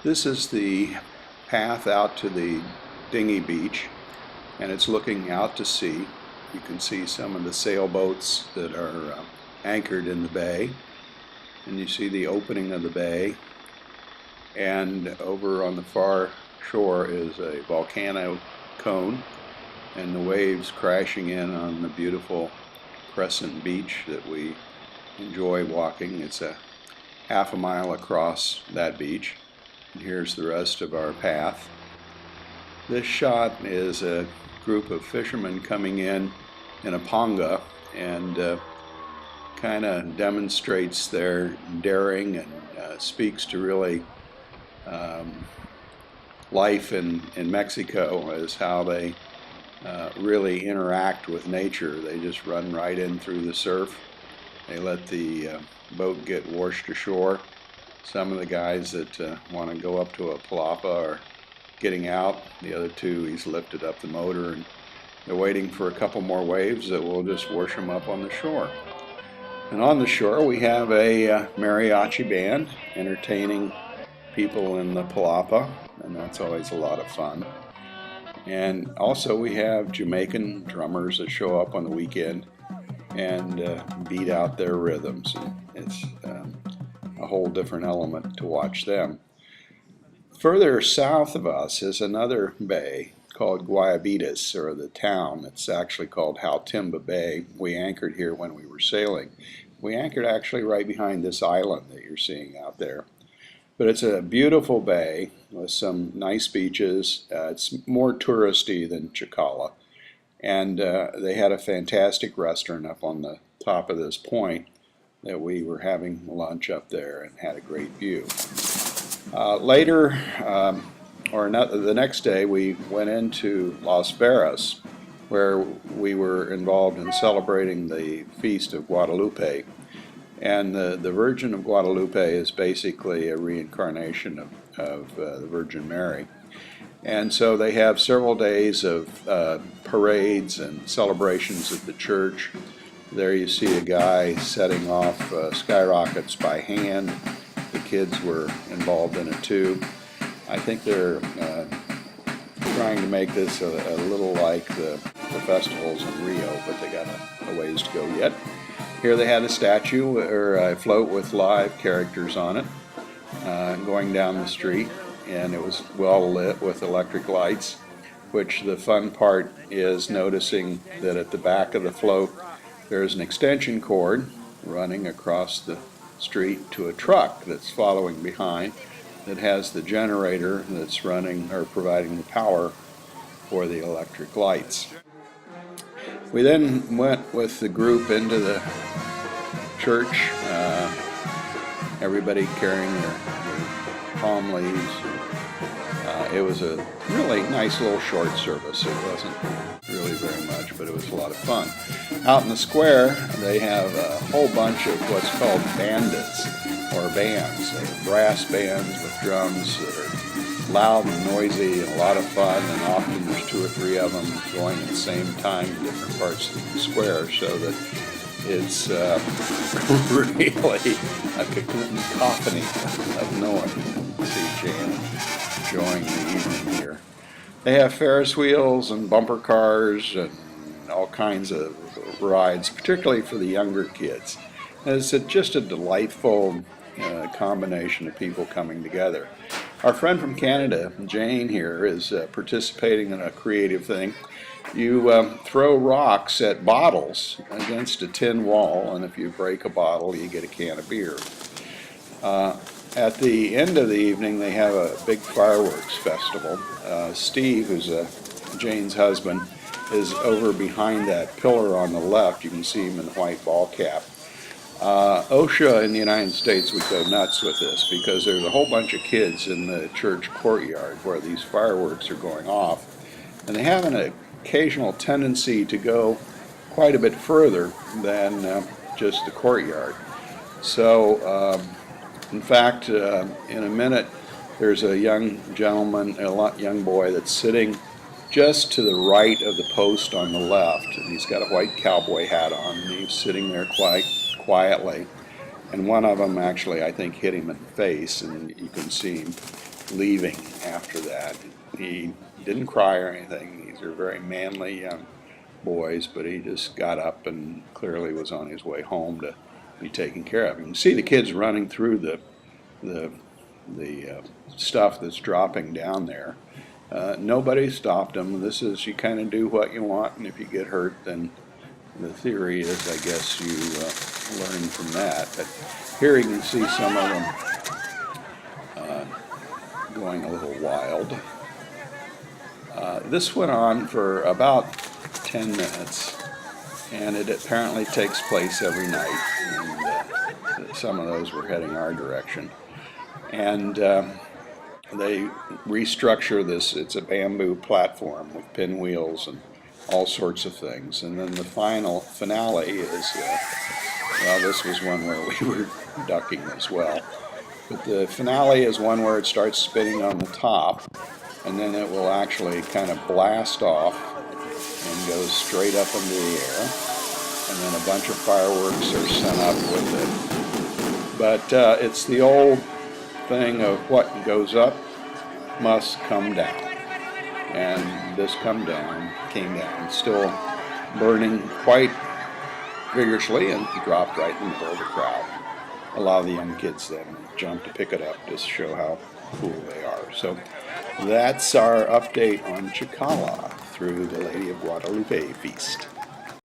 This is the path out to the dinghy beach, and it's looking out to sea. You can see some of the sailboats that are anchored in the bay, and you see the opening of the bay, and over on the far shore is a volcano cone and the waves crashing in on the beautiful crescent beach that we enjoy walking. It's a half a mile across that beach. And here's the rest of our path. This shot is a group of fishermen coming in a panga, and kind of demonstrates their daring and speaks to really life in Mexico, as how they really interact with nature. They just run right in through the surf. They let the boat get washed ashore. Some of the guys that want to go up to a palapa are getting out. The other two, he's lifted up the motor, and they're waiting for a couple more waves that will just wash them up on the shore. And on the shore we have a mariachi band entertaining people in the palapa, and that's always a lot of fun. And also we have Jamaican drummers that show up on the weekend and beat out their rhythms. And it's a whole different element to watch them. Further south of us is another bay called Guayabitas, or the town. It's actually called Haltimba Bay. We anchored here when we were sailing. We anchored actually right behind this island that you're seeing out there. But it's a beautiful bay with some nice beaches. It's more touristy than Chacala. And they had a fantastic restaurant up on the top of this point that we were having lunch up there and had a great view. Later, the next day, we went into Las Varas, where we were involved in celebrating the feast of Guadalupe. And the Virgin of Guadalupe is basically a reincarnation of the Virgin Mary. And so they have several days of parades and celebrations at the church. There you see a guy setting off skyrockets by hand. The kids were involved in it too. I think they're trying to make this a little like the festivals in Rio, but they got a ways to go yet. Here they had a statue or a float with live characters on it going down the street, and it was well lit with electric lights, which the fun part is noticing that at the back of the float there's an extension cord running across the street to a truck that's following behind that has the generator that's running or providing the power for the electric lights. We then went with the group into the church, everybody carrying their palm leaves. It was a really nice little short service. It wasn't really very much, but it was a lot of fun. Out in the square, they have a whole bunch of what's called bandits, or bands. They're brass bands with drums that are loud and noisy and a lot of fun, and often there's 2 or 3 of them going at the same time in different parts of the square, so that it's really a cacophony of noise. See Jan enjoying the evening here. They have Ferris wheels and bumper cars and all kinds of rides, particularly for the younger kids. And it's just a delightful combination of people coming together. Our friend from Canada, Jane here, is participating in a creative thing. You throw rocks at bottles against a tin wall, and if you break a bottle, you get a can of beer. At the end of the evening, they have a big fireworks festival. Steve, who's Jane's husband, is over behind that pillar on the left. You can see him in the white ball cap. OSHA in the United States would go nuts with this, because there's a whole bunch of kids in the church courtyard where these fireworks are going off, and they have an occasional tendency to go quite a bit further than just the courtyard. So in fact, in a minute there's a young gentleman, young boy, that's sitting just to the right of the post on the left, and he's got a white cowboy hat on, and he's sitting there quite quietly, and one of them actually, I think, hit him in the face, and you can see him leaving after that. He didn't cry or anything. These are very manly young boys, but he just got up and clearly was on his way home to be taken care of. You can see the kids running through the stuff that's dropping down there. Nobody stopped them. This is, you kind of do what you want, and if you get hurt, then the theory is, I guess, you learn from that. But here you can see some of them going a little wild. This went on for about 10 minutes, and it apparently takes place every night, and some of those were heading our direction. And they restructure this. It's a bamboo platform with pinwheels and all sorts of things. And then the finale is, well, this was one where we were ducking as well. But the finale is one where it starts spinning on the top, and then it will actually kind of blast off and goes straight up into the air. And then a bunch of fireworks are sent up with it. But it's the old thing of what goes up must come down. And this came down, still burning quite vigorously, and dropped right in the middle of the crowd. A lot of the young kids then jumped to pick it up just to show how cool they are. So that's our update on Chacala through the Lady of Guadalupe feast.